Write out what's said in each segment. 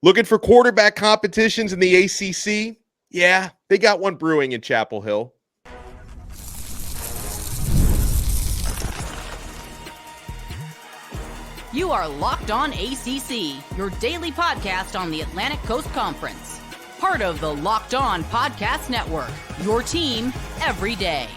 Looking for quarterback competitions in the ACC? Yeah, they got one brewing in Chapel Hill. You are Locked On ACC, your daily podcast on the Atlantic Coast Conference. Part of the Locked On Podcast Network, your team every day.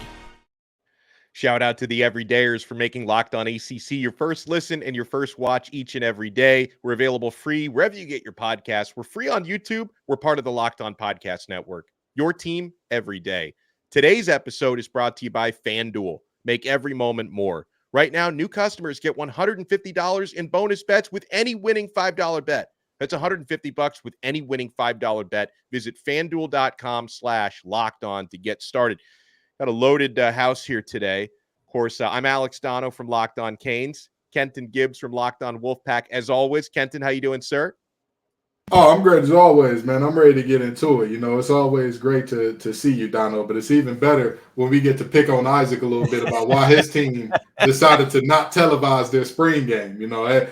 Shout out to the everydayers for making Locked On ACC your first listen and your first watch each and every day. We're available free wherever you get your podcasts. We're free on YouTube. We're part of the Locked On Podcast Network, your team every day. Today's episode is brought to you by Fan Duel. Make every moment more. Right now, new customers get $150 in bonus bets with any winning $5 bet. That's $150 with any winning $5 bet. Visit fanduel.com/lockedon to get started. Got a loaded house here today. Of course, I'm Alex Donno from Locked On Canes. Kenton Gibbs from Locked On Wolfpack. As always, Kenton, how you doing, sir? Oh, I'm great as always, man. I'm ready to get into it. You know, it's always great to see you, Donno, but it's even better when we get to pick on Isaac a little bit about why his team decided to not televise their spring game. You know, it's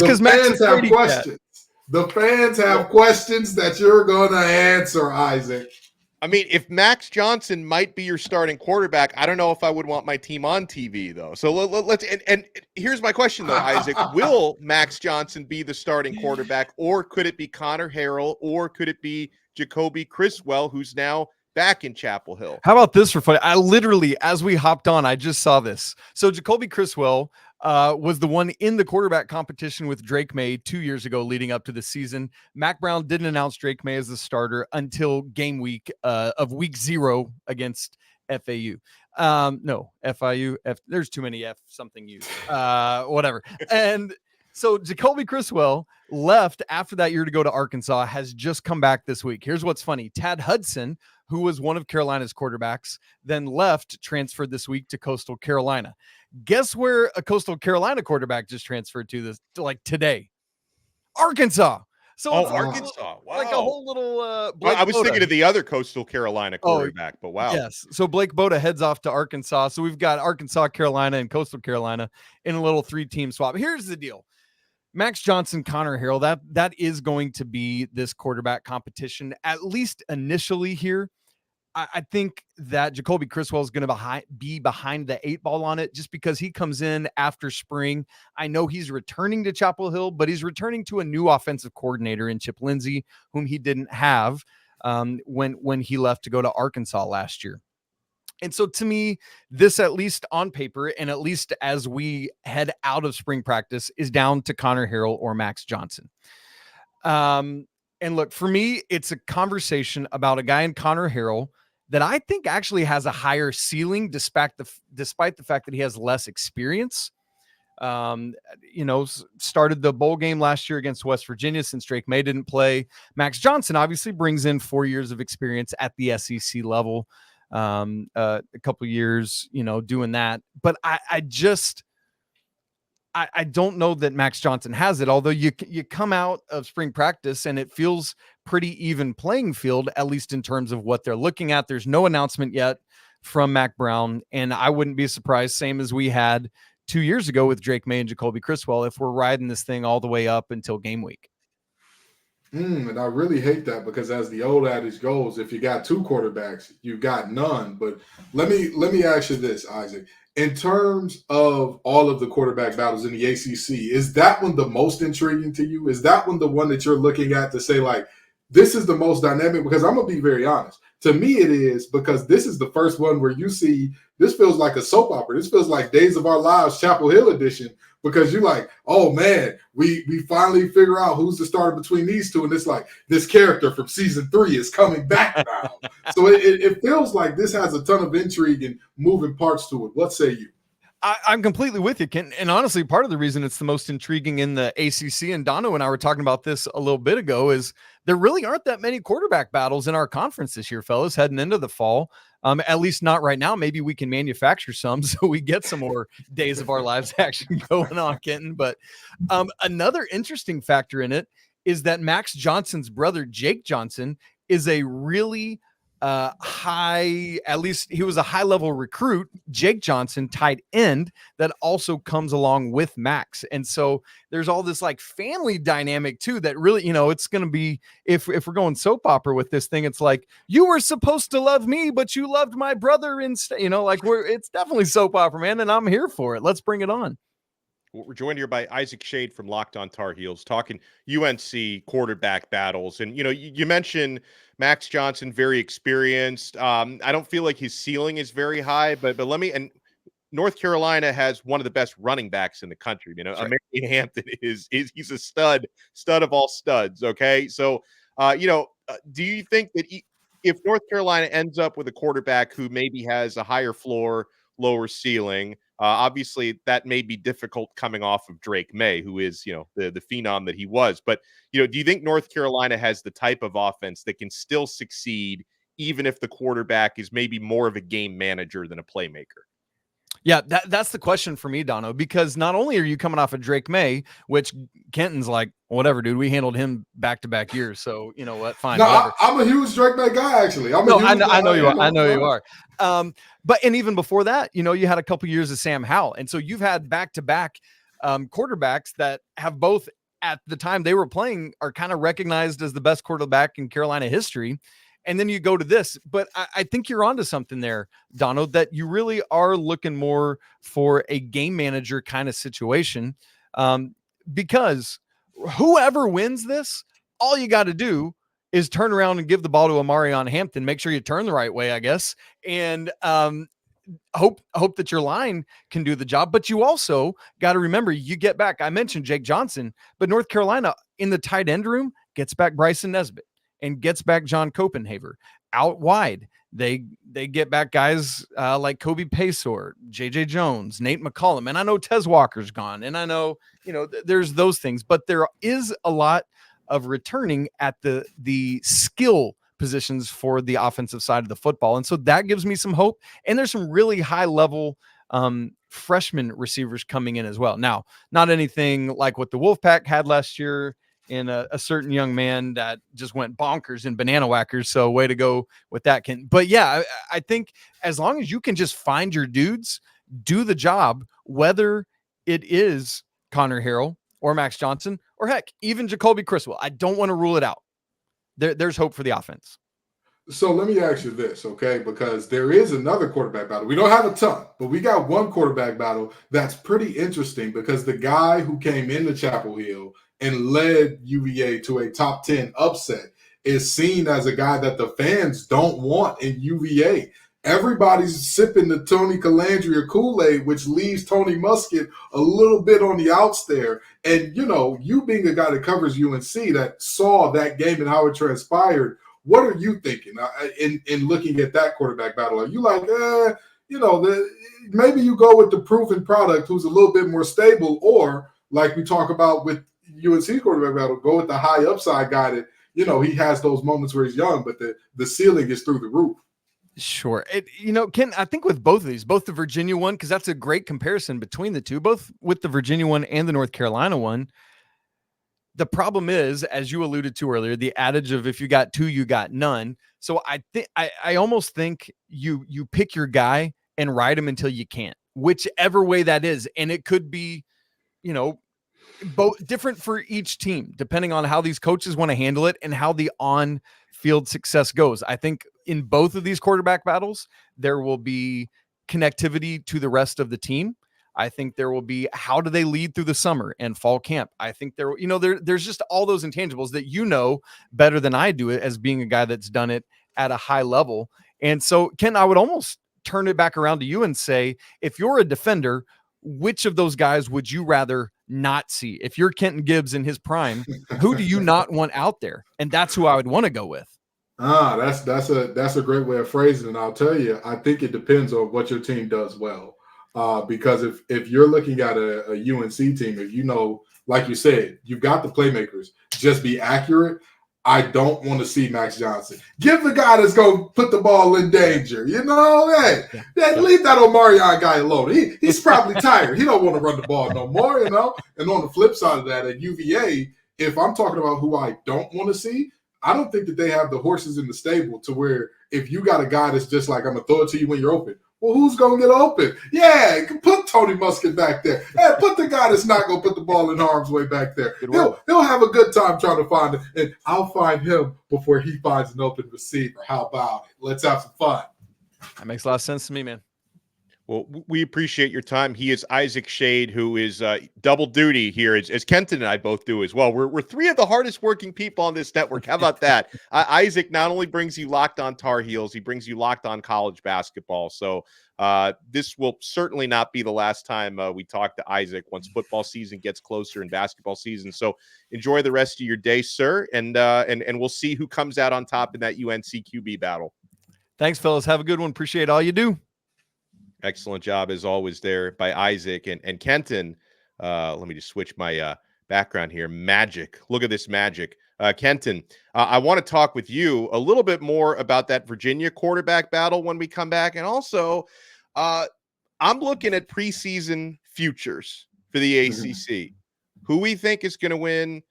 because fans have questions. The fans have questions that you're going to answer, Isaac. I mean, if Max Johnson might be your starting quarterback, I don't know if I would want my team on TV, though. So let's and here's my question, though, Isaac. Will Max Johnson be the starting quarterback, or could it be Conner Harrell, or could it be Jacolby Criswell, who's now back in Chapel Hill? How about this for fun? I literally, as we hopped on, I just saw this. So Jacolby Criswell was the one in the quarterback competition with Drake May 2 years ago leading up to the season. Mac Brown didn't announce Drake May as the starter until game week of week 0 against FAU. No, FIU. There's too many F something U's. Whatever. And so Jacolby Criswell left after that year to go to Arkansas, has just come back this week. Here's what's funny. Tad Hudson, who was one of Carolina's quarterbacks, then left, transferred this week to Coastal Carolina. Guess where a Coastal Carolina quarterback just transferred to today? Arkansas. So Arkansas. Wow. Like a whole little I was thinking of the other Coastal Carolina quarterback, but wow. Yes. So Blake Boda heads off to Arkansas. So we've got Arkansas, Carolina, and Coastal Carolina in a little 3-team swap. Here's the deal. Max Johnson, Conner Harrell, that is going to be this quarterback competition, at least initially here. I think that Jacolby Criswell is going to be behind the 8 ball on it just because he comes in after spring. I know he's returning to Chapel Hill, but he's returning to a new offensive coordinator in Chip Lindsey, whom he didn't have when he left to go to Arkansas last year. And so to me, this, at least on paper, and at least as we head out of spring practice, is down to Conner Harrell or Max Johnson. And look, for me, it's a conversation about a guy in Conner Harrell that I think actually has a higher ceiling despite the fact that he has less experience. Started the bowl game last year against West Virginia since Drake May didn't play. Max Johnson obviously brings in 4 years of experience at the SEC level. A couple years, doing that. But I don't know that Max Johnson has it, although you come out of spring practice and it feels pretty even playing field, at least in terms of what they're looking at. There's no announcement yet from Mac Brown, and I wouldn't be surprised, same as we had 2 years ago with Drake May and Jacolby Criswell, if we're riding this thing all the way up until game week. And I really hate that because, as the old adage goes, if you got 2 quarterbacks, you got none. But let me ask you this, Isaac. In terms of all of the quarterback battles in the ACC, is that one the most intriguing to you? Is that one the one that you're looking at to say, like, this is the most dynamic? Because I'm going to be very honest. To me, it is, because this is the first one where you see this feels like a soap opera. This feels like Days of Our Lives Chapel Hill edition, because you're like, oh, man, we finally figure out who's the starter between these two. And it's like this character from season 3 is coming back now. So it feels like this has a ton of intrigue and moving parts to it. What say you? I'm completely with you, Ken. And honestly, part of the reason it's the most intriguing in the ACC, and Donno and I were talking about this a little bit ago, is there really aren't that many quarterback battles in our conference this year, fellas, heading into the fall. At least not right now. Maybe we can manufacture some so we get some more Days of Our Lives action going on, Kenton. But another interesting factor in it is that Max Johnson's brother, Jake Johnson, is a really at least he was a high level recruit, Jake Johnson, tight end, that also comes along with Max. And so there's all this like family dynamic too, that really, it's going to be, if we're going soap opera with this thing, it's like, you were supposed to love me, but you loved my brother instead, it's definitely soap opera, man. And I'm here for it. Let's bring it on. We're joined here by Isaac Schade from Locked On Tar Heels, talking UNC quarterback battles. And, you mentioned Max Johnson, very experienced. I don't feel like his ceiling is very high, but and North Carolina has one of the best running backs in the country. Right. American Hampton he's a stud of all studs. Okay. So, do you think that if North Carolina ends up with a quarterback who maybe has a higher floor, lower ceiling, obviously that may be difficult coming off of Drake May, who is, the phenom that he was. But, do you think North Carolina has the type of offense that can still succeed, even if the quarterback is maybe more of a game manager than a playmaker? Yeah, that's the question for me, Donno, because not only are you coming off of Drake May, which Kenton's like, whatever, dude, we handled him back-to-back years. So, you know what? Fine. No, I'm a huge Drake May guy, actually. I know you are. I know you are. And even before that, you had a couple years of Sam Howell. And so you've had back-to-back quarterbacks that have both, at the time they were playing, are kind of recognized as the best quarterback in Carolina history. And then you go to this, but I think you're onto something there, Donno, that you really are looking more for a game manager kind of situation, because whoever wins this, all you got to do is turn around and give the ball to Amarion Hampton. Make sure you turn the right way, I guess, and hope that your line can do the job. But you also got to remember, you get back. I mentioned Jake Johnson, but North Carolina in the tight end room gets back Bryson Nesbitt and gets back John Copenhaver. Out wide, they get back guys like Kobe Paysour, JJ Jones, Nate McCollum, and I know Tez Walker's gone, and I know there's those things, but there is a lot of returning at the skill positions for the offensive side of the football, and so that gives me some hope. And there's some really high level freshman receivers coming in as well. Now, not anything like what the Wolfpack had last year, in a certain young man that just went bonkers in banana whackers. So way to go with that, Kenton. But yeah, I think as long as you can just find your dudes, do the job, whether it is Conner Harrell or Max Johnson, or heck, even Jacolby Criswell. I don't want to rule it out. There's hope for the offense. So let me ask you this, okay? Because there is another quarterback battle. We don't have a ton, but we got one quarterback battle that's pretty interesting, because the guy who came into Chapel Hill and led UVA to a top 10 upset is seen as a guy that the fans don't want in UVA. Everybody's sipping the Tony Colandrea Kool-Aid, which leaves Tony Muskett a little bit on the outs there. And, you being a guy that covers UNC, that saw that game and how it transpired, what are you thinking in looking at that quarterback battle? Are you like, maybe you go with the proven product who's a little bit more stable, or like we talk about with UNC quarterback battle, go with the high upside guy that, he has those moments where he's young, but the ceiling is through the roof? Sure. Ken, I think with both of these, both the Virginia one, because that's a great comparison between the two, both with the Virginia one and the North Carolina one. The problem is, as you alluded to earlier, the adage of if you got two, you got none. So I almost think you pick your guy and ride him until you can't, whichever way that is. And it could be, both different for each team, depending on how these coaches want to handle it and how the on-field success goes. I think in both of these quarterback battles, there will be connectivity to the rest of the team. I think there will be, how do they lead through the summer and fall camp? I think there's just all those intangibles that better than I do it, as being a guy that's done it at a high level. And so, Ken, I would almost turn it back around to you and say, if you're a defender, which of those guys would you rather not see? If you're Kenton Gibbs in his prime, who do you not want out there? And that's who I would want to go with. That's a great way of phrasing it. And I'll tell you, I think it depends on what your team does well. Because if you're looking at a UNC team, if like you said, you've got the playmakers, just be accurate. I don't want to see Max Johnson. Give the guy that's going to put the ball in danger. Leave that Omarion guy alone. He's probably tired. He don't want to run the ball no more, And on the flip side of that, at UVA, if I'm talking about who I don't want to see, I don't think that they have the horses in the stable to where if you got a guy that's just like, I'm going to throw it to you when you're open, well, who's going to get open? Yeah, put Tony Muskett back there. Hey, put the guy that's not going to put the ball in harm's way back there. He'll have a good time trying to find it, and I'll find him before he finds an open receiver. How about it? Let's have some fun. That makes a lot of sense to me, man. Well, we appreciate your time. He is Isaac Schade, who is double duty here, as Kenton and I both do as well. We're three of the hardest working people on this network. How about that? Isaac not only brings you Locked On Tar Heels, he brings you Locked On College Basketball. So this will certainly not be the last time we talk to Isaac once football season gets closer and basketball season. So enjoy the rest of your day, sir, and we'll see who comes out on top in that UNC QB battle. Thanks, fellas. Have a good one. Appreciate all you do. Excellent job, as always, there by Isaac and Kenton. Let me just switch my background here. Magic. Look at this magic. Kenton, I want to talk with you a little bit more about that Virginia quarterback battle when we come back. And also, I'm looking at preseason futures for the ACC. Who we think is going to win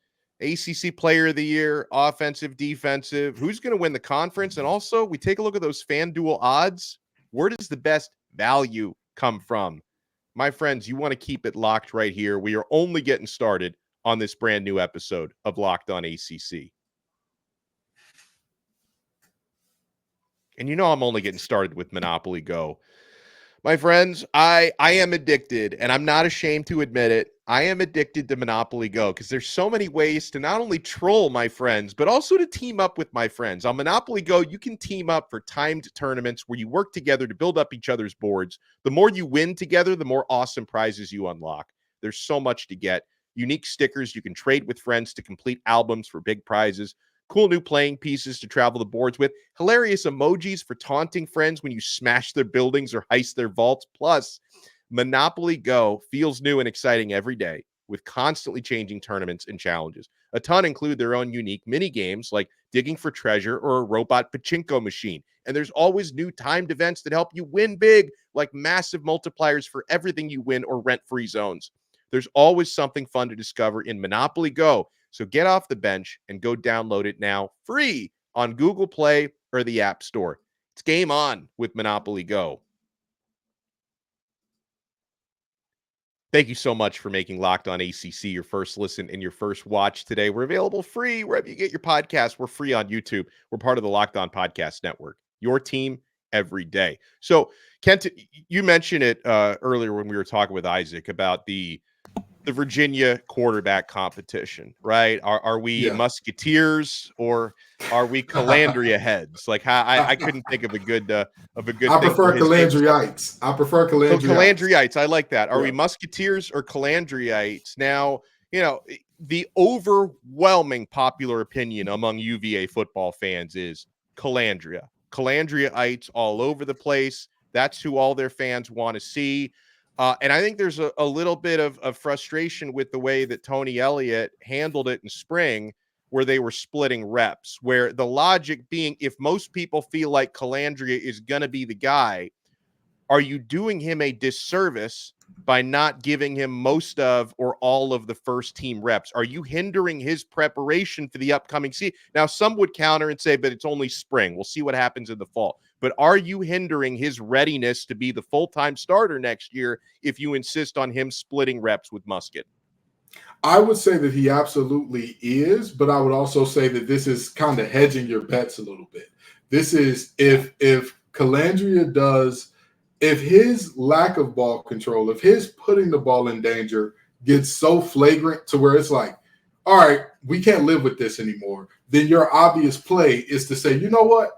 ACC Player of the Year, offensive, defensive. Who's going to win the conference? And also, we take a look at those Fan Duel odds. Where does the best value come from? My friends, you want to keep it locked right here. We are only getting started on this brand new episode of Locked On ACC. And you know I'm only getting started with Monopoly Go. My friends, I am addicted, and I'm not ashamed to admit it. I am addicted to Monopoly Go because there's so many ways to not only troll my friends, but also to team up with my friends. On Monopoly Go, you can team up for timed tournaments where you work together to build up each other's boards. The more you win together, the more awesome prizes you unlock. There's so much to get. Unique stickers you can trade with friends to complete albums for big prizes. Cool new playing pieces to travel the boards with. Hilarious emojis for taunting friends when you smash their buildings or heist their vaults. Plus, Monopoly Go feels new and exciting every day with constantly changing tournaments and challenges. A ton include their own unique mini games like digging for treasure or a robot pachinko machine. And there's always new timed events that help you win big, like massive multipliers for everything you win or rent-free zones. There's always something fun to discover in Monopoly Go. So get off the bench and go download it now, free on Google Play or the App Store. It's game on with Monopoly Go. Thank you so much for making Locked On ACC your first listen and your first watch today. We're available free wherever you get your podcasts. We're free on YouTube. We're part of the Locked On Podcast Network. Your team every day. So, Kent, you mentioned it earlier when we were talking with Isaac about the Virginia quarterback competition, right? Are we Musketeers or are we Colandrea heads? Like, I couldn't think of a good I prefer Colandreites. I prefer Colandreites. So Colandreites, I like that. Are we Musketeers or Colandreites? Now, you know, the overwhelming popular opinion among UVA football fans is Colandrea. Colandreites all over the place. That's who all their fans want to see. And I think there's a little bit of frustration with the way that Tony Elliot handled it in spring, where they were splitting reps, where the logic being, if most people feel like Colandrea is going to be the guy, are you doing him a disservice by not giving him most of or all of the first team reps? Are you hindering his preparation for the upcoming season? Now, some would counter and say, but it's only spring. We'll see what happens in the fall. But are you hindering his readiness to be the full-time starter next year if you insist on him splitting reps with Muskett? I would say that he absolutely is, but I would also say that this is kind of hedging your bets a little bit. This is if Colandrea does, if his lack of ball control, if his putting the ball in danger gets so flagrant to where it's like, all right, we can't live with this anymore, then your obvious play is to say, you know what?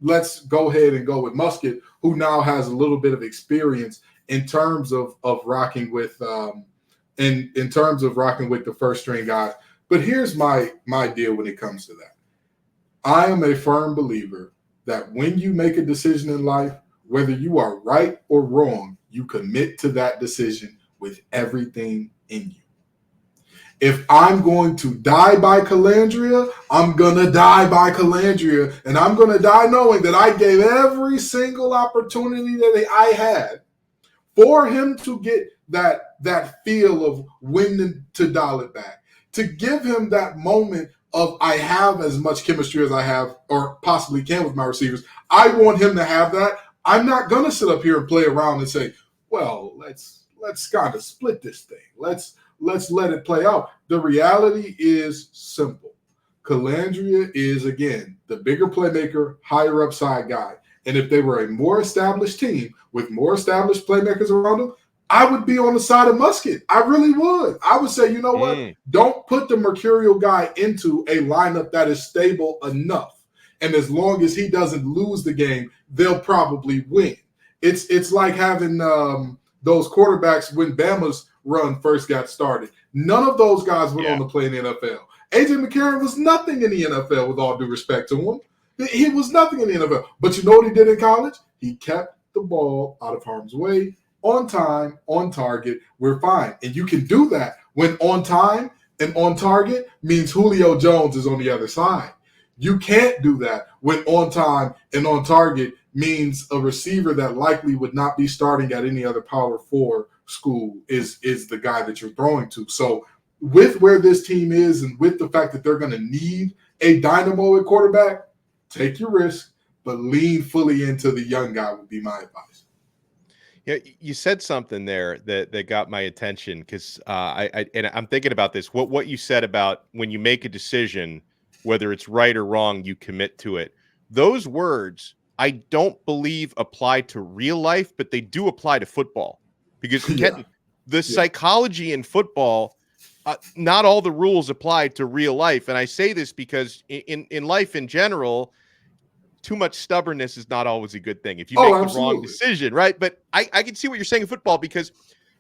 Let's go ahead and go with Muskett, who now has a little bit of experience in terms of rocking with in terms of rocking with the first string guys. But here's my deal when it comes to that. I am a firm believer that when you make a decision in life, whether you are right or wrong, you commit to that decision with everything in you. If I'm going to die by Colandrea, I'm going to die by Colandrea, and I'm going to die knowing that I gave every single opportunity that I had for him to get that feel of winning to dial it back, to give him that moment of I have as much chemistry as I have or possibly can with my receivers. I want him to have that. I'm not going to sit up here and play around and say, well, let's kind of split this thing. Let's let it play out. The reality is simple. Colandrea is, again, the bigger playmaker, higher upside guy. And if they were a more established team with more established playmakers around them, I would be on the side of Muskett. I really would. I would say, you know what? Don't put the mercurial guy into a lineup that is stable enough. And as long as he doesn't lose the game, they'll probably win. It's like having those quarterbacks when Bama's run first got started. None of those guys went on to play in the NFL. A.J. McCarron was nothing in the NFL, with all due respect to him. He was nothing in the NFL. But you know what he did in college? He kept the ball out of harm's way, on time, on target. We're fine. And you can do that when on time and on target means Julio Jones is on the other side. You can't do that when on time and on target means a receiver that likely would not be starting at any other Power 4 school is the guy that you're throwing to. So with where this team is and with the fact that they're going to need a dynamo at quarterback, take your risk, but lean fully into the young guy would be my advice. Yeah, you said something there that got my attention because I'm thinking about this. What you said about when you make a decision, whether it's right or wrong, you commit to it. Those words I don't believe apply to real life, but they do apply to football because Kenton, the psychology in football. Not all the rules apply to real life. And I say this because in life in general, too much stubbornness is not always a good thing if you make the wrong decision, right? But I can see what you're saying in football because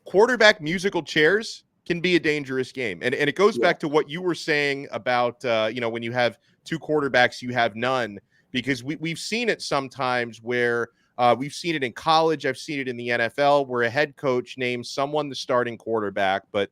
quarterback musical chairs can be a dangerous game. And it goes back to what you were saying about, when you have two quarterbacks, you have none, because we've seen it sometimes where we've seen it in college. I've seen it in the NFL where a head coach names someone the starting quarterback, but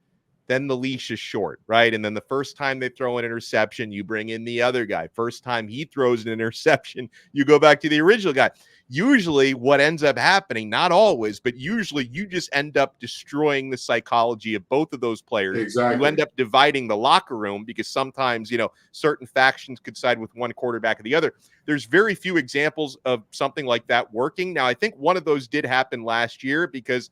then the leash is short, right? And then the first time they throw an interception, you bring in the other guy. First time he throws an interception, you go back to the original guy. Usually what ends up happening, not always, but usually you just end up destroying the psychology of both of those players. Exactly. You end up dividing the locker room because sometimes, certain factions could side with one quarterback or the other. There's very few examples of something like that working. Now, I think one of those did happen last year because,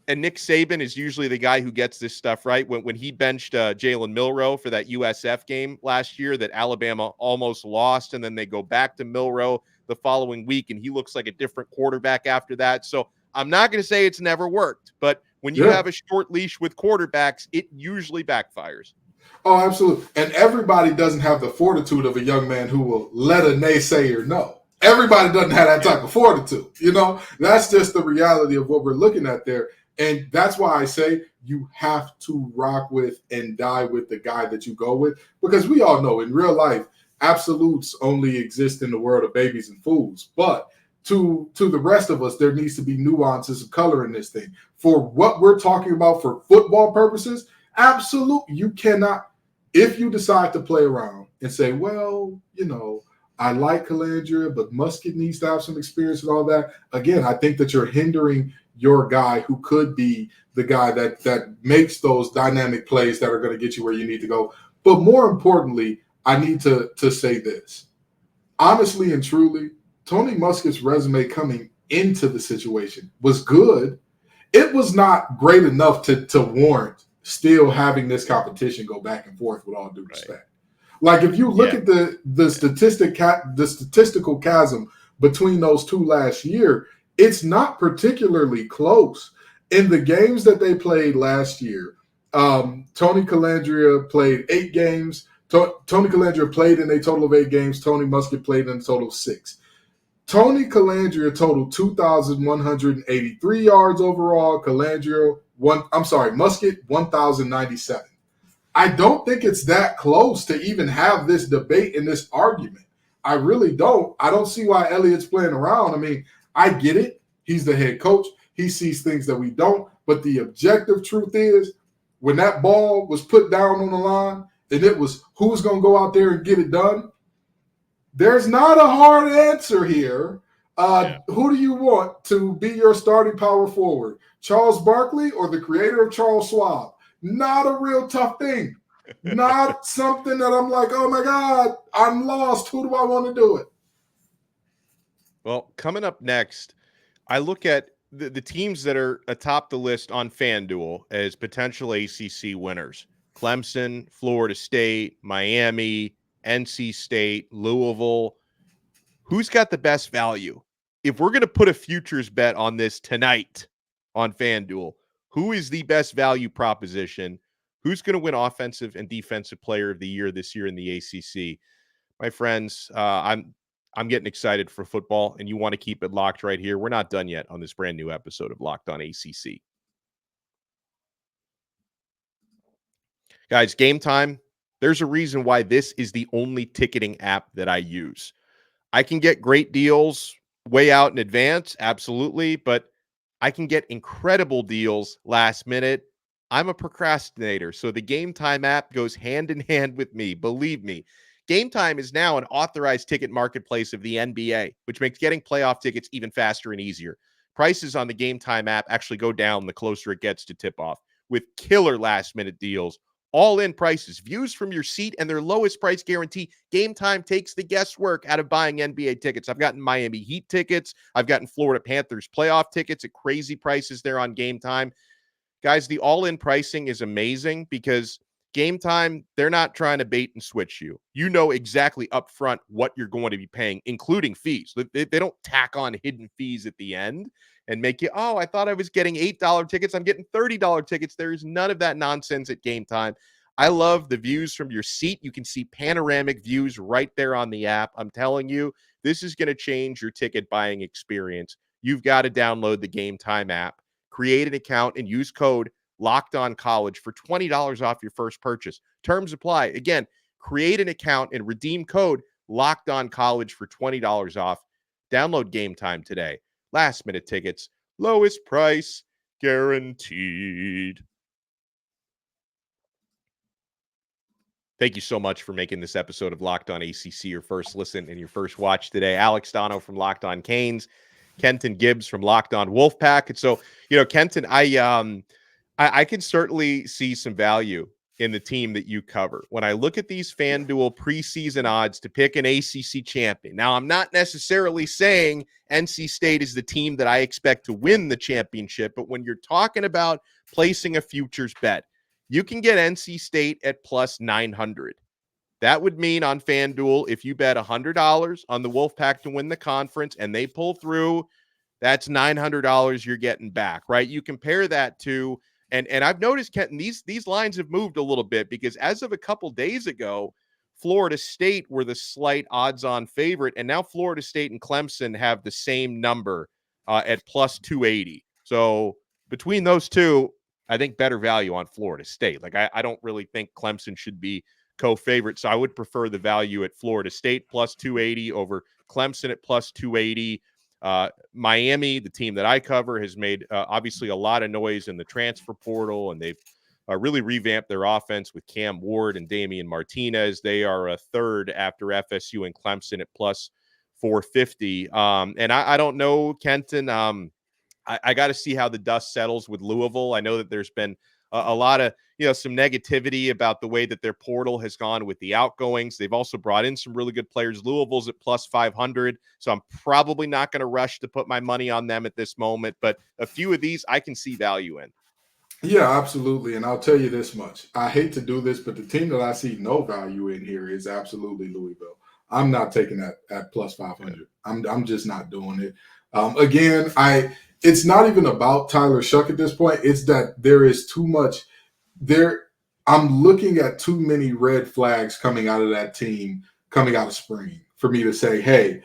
and Nick Saban is usually the guy who gets this stuff right. When he benched Jalen Milroe for that USF game last year that Alabama almost lost, and then they go back to Milroe the following week, and he looks like a different quarterback after that. So I'm not going to say it's never worked, but when you have a short leash with quarterbacks, it usually backfires. Oh, absolutely. And everybody doesn't have the fortitude of a young man who will let a naysayer know. Everybody doesn't have that type of fortitude. That's just the reality of what we're looking at there. And that's why I say you have to rock with and die with the guy that you go with, because we all know in real life, absolutes only exist in the world of babies and fools. But to the rest of us, there needs to be nuances of color in this thing. For what we're talking about for football purposes, absolutely, you cannot, if you decide to play around and say, well, I like Colandrea, but Muskett needs to have some experience and all that. Again, I think that you're hindering your guy who could be the guy that makes those dynamic plays that are going to get you where you need to go. But more importantly, I need to say this. Honestly and truly, Tony Muskett's resume coming into the situation was good. It was not great enough to warrant still having this competition go back and forth with all due respect. Like if you look at the statistical chasm between those two last year, it's not particularly close. In the games that they played last year, Tony Colandrea played 8 games. Tony Colandrea played in a total of 8 games. Tony Muskett played in a total of 6. Tony Colandrea totaled 2,183 yards overall. Muskett 1,097. I don't think it's that close to even have this debate and this argument. I really don't. I don't see why Elliott's playing around. I mean, I get it. He's the head coach. He sees things that we don't. But the objective truth is, when that ball was put down on the line and it was who's going to go out there and get it done, there's not a hard answer here. Who do you want to be your starting power forward? Charles Barkley or the creator of Charles Schwab? Not a real tough thing. Not something that I'm like, oh my God, I'm lost. Who do I want to do it? Well, coming up next, I look at the teams that are atop the list on Fan Duel as potential ACC winners. Clemson, Florida State, Miami, NC State, Louisville. Who's got the best value? If we're going to put a futures bet on this tonight on Fan Duel, who is the best value proposition? Who's going to win Offensive and Defensive Player of the Year this year in the ACC? My friends, I'm getting excited for football, and you want to keep it locked right here. We're not done yet on this brand new episode of Locked On ACC. Guys, GameTime, there's a reason why this is the only ticketing app that I use. I can get great deals way out in advance, absolutely, but I can get incredible deals last minute. I'm a procrastinator, so the GameTime app goes hand in hand with me. Believe me. GameTime is now an authorized ticket marketplace of the NBA, which makes getting playoff tickets even faster and easier. Prices on the GameTime app actually go down the closer it gets to tip-off, with killer last-minute deals, all-in prices, views from your seat, and their lowest price guarantee. GameTime takes the guesswork out of buying NBA tickets. I've gotten Miami Heat tickets. I've gotten Florida Panthers playoff tickets at crazy prices there on GameTime. Guys, the all-in pricing is amazing because GameTime, they're not trying to bait and switch you. You know exactly up front what you're going to be paying, including fees. They don't tack on hidden fees at the end and make you, oh, I thought I was getting $8 tickets. I'm getting $30 tickets. There's none of that nonsense at GameTime. I love the views from your seat. You can see panoramic views right there on the app. I'm telling you, this is going to change your ticket buying experience. You've got to download the GameTime app, create an account, and use code Locked On College for $20 off your first purchase. Terms apply. Again, create an account and redeem code Locked On College for $20 off. Download GameTime today. Last minute tickets, lowest price guaranteed. Thank you so much for making this episode of Locked On ACC your first listen and your first watch today. Alex Donno from Locked On Canes, Kenton Gibbs from Locked On Wolfpack. And so, Kenton, I can certainly see some value in the team that you cover. When I look at these Fan Duel preseason odds to pick an ACC champion, now I'm not necessarily saying NC State is the team that I expect to win the championship, but when you're talking about placing a futures bet, you can get NC State at plus 900. That would mean on Fan Duel, if you bet $100 on the Wolfpack to win the conference and they pull through, that's $900 you're getting back, right? You compare that to, and I've noticed, Kenton, these lines have moved a little bit because as of a couple days ago, Florida State were the slight odds-on favorite, and now Florida State and Clemson have the same number at plus 280. So between those two, I think better value on Florida State. Like I don't really think Clemson should be co-favorite, so I would prefer the value at Florida State plus 280 over Clemson at plus 280. Miami, the team that I cover, has made obviously a lot of noise in the transfer portal, and they've really revamped their offense with Cam Ward and Damian Martinez. They are a third after FSU and Clemson at plus 450. And I don't know, Kenton. I got to see how the dust settles with Louisville. I know that there's been a lot of, some negativity about the way that their portal has gone with the outgoings. They've also brought in some really good players. Louisville's at plus 500, so I'm probably not going to rush to put my money on them at this moment, but a few of these I can see value in. Yeah, absolutely. And I'll tell you this much. I hate to do this, but the team that I see no value in here is absolutely Louisville. I'm not taking that at plus 500. I'm just not doing it. Again, it's not even about Tyler Shuck at this point. It's that there is too much there. I'm looking at too many red flags coming out of that team, coming out of spring, for me to say, hey,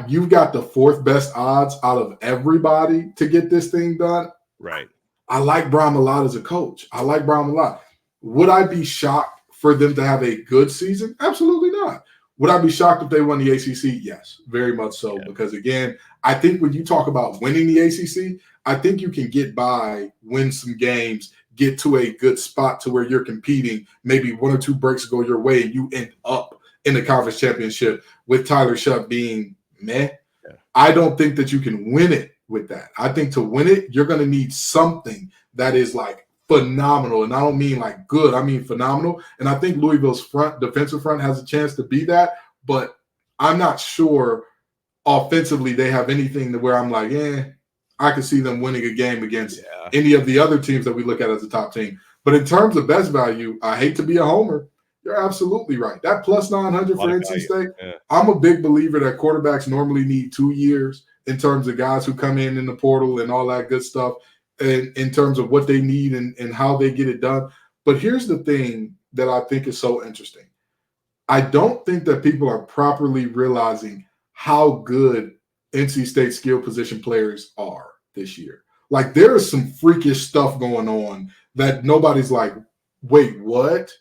you've got the fourth best odds out of everybody to get this thing done. Right. I like Brom a lot as a coach. I like Brom a lot. Would I be shocked for them to have a good season? Absolutely not. Would I be shocked if they won the ACC? Yes, very much so. Yeah. Because, again, I think when you talk about winning the ACC, I think you can get by, win some games, get to a good spot to where you're competing. Maybe one or two breaks go your way and you end up in the conference championship with Tyler Shuck being meh. Yeah. I don't think that you can win it with that. I think to win it, you're going to need something that is like phenomenal. And I don't mean like good, I mean phenomenal. And I think Louisville's defensive front has a chance to be that, but I'm not sure offensively they have anything to where I'm like, I could see them winning a game against any of the other teams that we look at as a top team. But in terms of best value, I hate to be a homer. You're absolutely right. That plus 900 for NC State, I'm a big believer that quarterbacks normally need 2 years in terms of guys who come in the portal and all that good stuff, and in terms of what they need and how they get it done. But here's the thing that I think is so interesting. I don't think that people are properly realizing how good NC State skill position players are this year. Like, there is some freakish stuff going on that nobody's like, wait, what?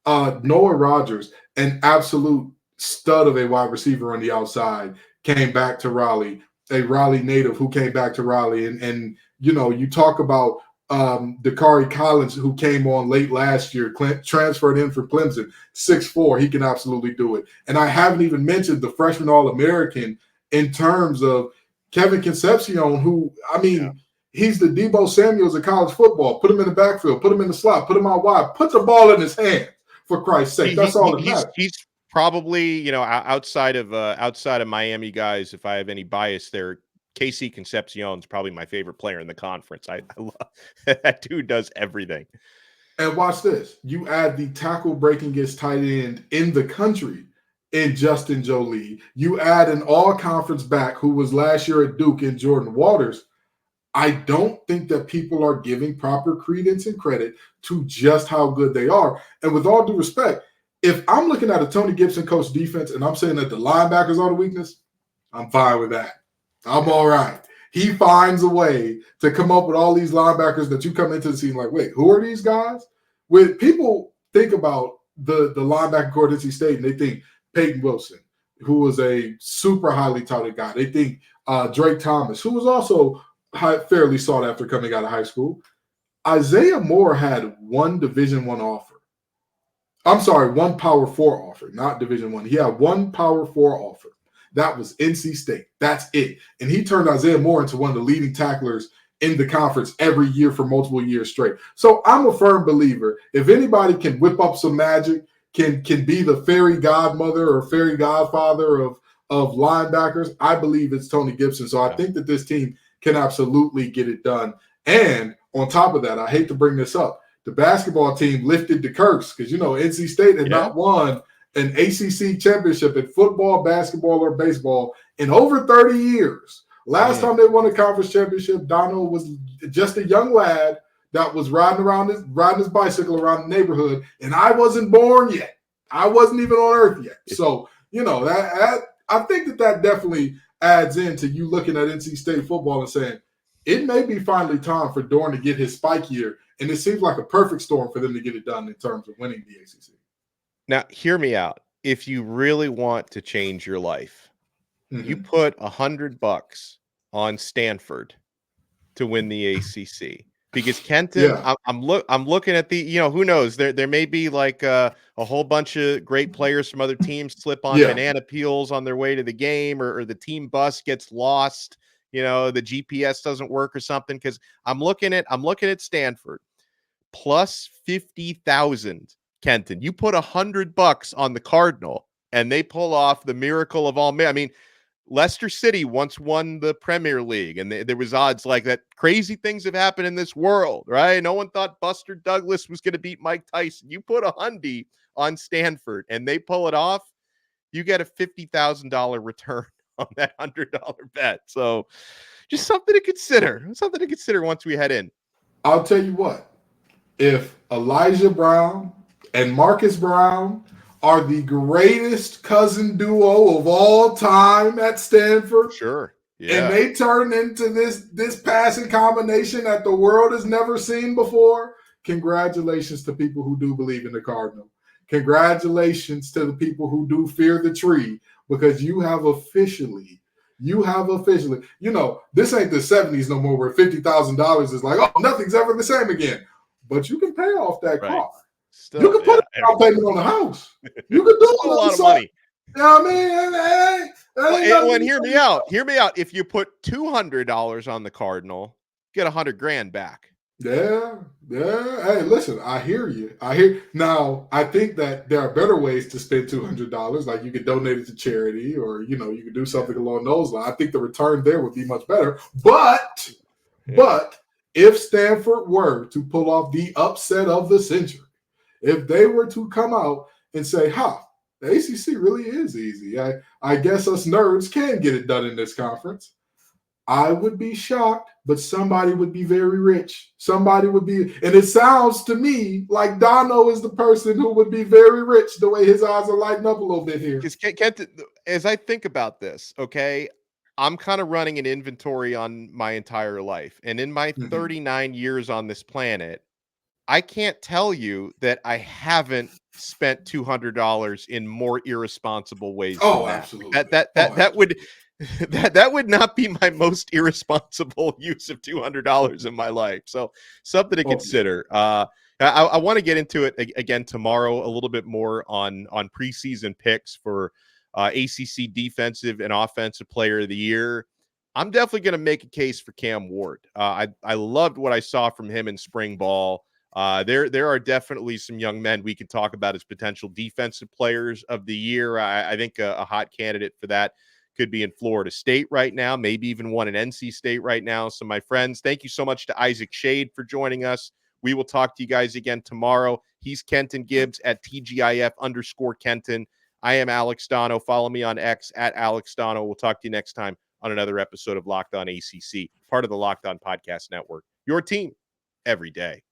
Noah Rogers, an absolute stud of a wide receiver on the outside, came back to Raleigh, a Raleigh native who came back to Raleigh. And you know, you talk about Dakari Collins, who came on late last year, transferred in for Clemson, 6'4", he can absolutely do it. And I haven't even mentioned the freshman All-American in terms of Kevin Concepcion, who, I mean, he's the Debo Samuels of college football. Put him in the backfield, put him in the slot, put him out wide, put the ball in his hand, for Christ's sake. That's all that matters. He's probably, you know, outside of Miami guys, if I have any bias there, KC Concepcion's probably my favorite player in the conference. I love that dude, does everything. And watch this. You add the tackle-breakingest tight end in the country in Justin Jolie. You add an all-conference back who was last year at Duke in Jordan Waters. I don't think that people are giving proper credence and credit to just how good they are. And with all due respect, if I'm looking at a Tony Gibson coach defense and I'm saying that the linebackers are the weakness, I'm fine with that. I'm all right. He finds a way to come up with all these linebackers that you come into the season like, wait, who are these guys? When people think about the linebacker core at NC State, and they think Peyton Wilson, who was a super highly touted guy. They think Drake Thomas, who was also fairly sought after coming out of high school. Isaiah Moore had one Division I offer. I'm sorry, one Power 4 offer, not Division I. He had one Power 4 offer. That was NC State. That's it. And he turned Isaiah Moore into one of the leading tacklers in the conference every year for multiple years straight. So I'm a firm believer. If anybody can whip up some magic, can be the fairy godmother or fairy godfather of linebackers, I believe it's Tony Gibson. So I think that this team can absolutely get it done. And on top of that, I hate to bring this up, the basketball team lifted the curse because, you know, NC State had not won an ACC championship in football, basketball, or baseball in over 30 years. Last time they won a conference championship, Donno was just a young lad that was riding his bicycle around the neighborhood, and I wasn't born yet. I wasn't even on earth yet. So, you know, that I think that definitely adds into you looking at NC State football and saying, it may be finally time for Dorn to get his spike year, and it seems like a perfect storm for them to get it done in terms of winning the ACC. Now, hear me out. If you really want to change your life, you put $100 on Stanford to win the ACC. Because Kenton, I'm looking at the, you know, who knows? There may be like a whole bunch of great players from other teams slip on banana peels on their way to the game, or the team bus gets lost. You know, the GPS doesn't work or something. Because I'm looking at Stanford plus 50,000. Kenton, you put $100 on the Cardinal, and they pull off the miracle of all men. I mean, Leicester City once won the Premier League, and there was odds like that. Crazy things have happened in this world, right? No one thought Buster Douglas was going to beat Mike Tyson. You put $100 on Stanford, and they pull it off. You get a $50,000 return on that $100 bet. So, just something to consider. Something to consider once we head in. I'll tell you what. If Elijah Brown and Marcus Brown are the greatest cousin duo of all time at Stanford. Sure. Yeah. And they turn into this passing combination that the world has never seen before. Congratulations to people who do believe in the Cardinal. Congratulations to the people who do fear the tree, because you have officially, you know, this ain't the 70s no more where $50,000 is like, oh, nothing's ever the same again. But you can pay off that car. Still, you can put a down payment on the house. You can do a lot of money. You know what I mean? And hear me out. Hear me out. If you put $200 on the Cardinal, get $100,000 back. Yeah. Hey, listen, I hear you. Now. I think that there are better ways to spend $200. Like you could donate it to charity, or you could do something along those lines. I think the return there would be much better. But if Stanford were to pull off the upset of the century, if they were to come out and say, the ACC really is easy. I guess us nerds can get it done in this conference. I would be shocked, but somebody would be very rich. Somebody would be, and it sounds to me like Donno is the person who would be very rich, the way his eyes are lighting up a little bit here. Because Kenton, as I think about this, okay, I'm kind of running an inventory on my entire life. And in my 39 years on this planet, I can't tell you that I haven't spent $200 in more irresponsible ways. Oh, absolutely. That would not be my most irresponsible use of $200 in my life. So something to consider. I want to get into it again tomorrow a little bit more on preseason picks for ACC defensive and offensive player of the year. I'm definitely going to make a case for Cam Ward. I loved what I saw from him in spring ball. There are definitely some young men we can talk about as potential defensive players of the year. I think a hot candidate for that could be in Florida State right now, maybe even one in NC State right now. So my friends, thank you so much to Isaac Schade for joining us. We will talk to you guys again tomorrow. He's Kenton Gibbs at TGIF_Kenton. I am Alex Donno. Follow me on X at Alex Donno. We'll talk to you next time on another episode of Locked On ACC, part of the Locked On Podcast Network. Your team every day.